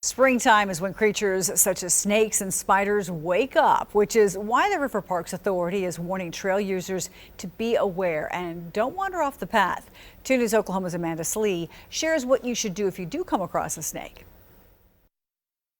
Springtime is when creatures such as snakes and spiders wake up, which is why the River Parks Authority is warning trail users to be aware and don't wander off the path. 2 News Oklahoma's Amanda Slee shares what you should do if you do come across a snake.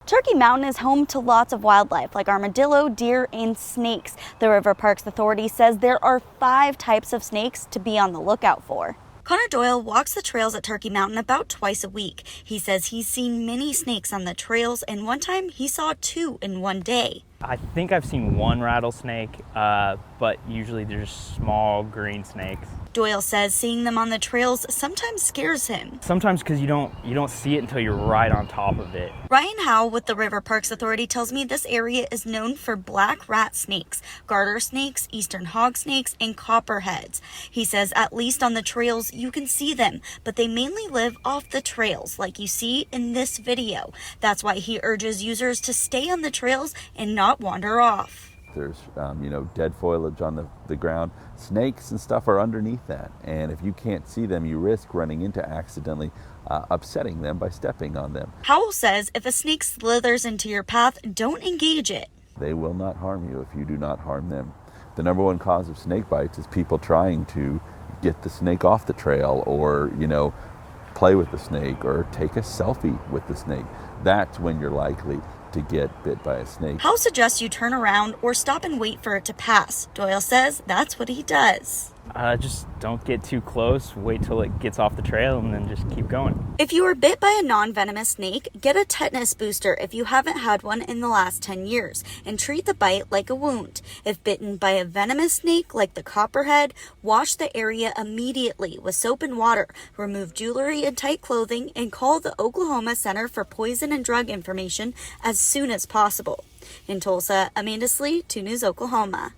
Turkey Mountain is home to lots of wildlife like armadillo, deer, and snakes. The River Parks Authority says there are 5 types of snakes to be on the lookout for. Connor Doyle walks the trails at Turkey Mountain about twice a week. He says he's seen many snakes on the trails, and one time he saw 2 in one day. I think I've seen 1 rattlesnake, but usually there's small green snakes. Doyle says seeing them on the trails sometimes scares him. Sometimes because you don't see it until you're right on top of it. Ryan Howe with the River Parks Authority tells me this area is known for black rat snakes, garter snakes, eastern hog snakes, and copperheads. He says at least on the trails you can see them, but they mainly live off the trails like you see in this video. That's why he urges users to stay on the trails and not wander off. There's dead foliage on the ground. Snakes and stuff are underneath that, and if you can't see them, you risk running into accidentally upsetting them by stepping on them. Howell says if a snake slithers into your path, don't engage it. They will not harm you if you do not harm them. The number 1 cause of snake bites is people trying to get the snake off the trail, or play with the snake or take a selfie with the snake. That's when you're likely to get bit by a snake. Howe suggests you turn around or stop and wait for it to pass. Doyle says that's what he does. Just don't get too close, wait till it gets off the trail, and then just keep going. If you were bit by a non-venomous snake, get a tetanus booster if you haven't had one in the last 10 years, and treat the bite like a wound. If bitten by a venomous snake like the copperhead, wash the area immediately with soap and water, remove jewelry and tight clothing, and call the Oklahoma Center for Poison and Drug Information as soon as possible. In Tulsa, Amanda Slee, 2 News Oklahoma.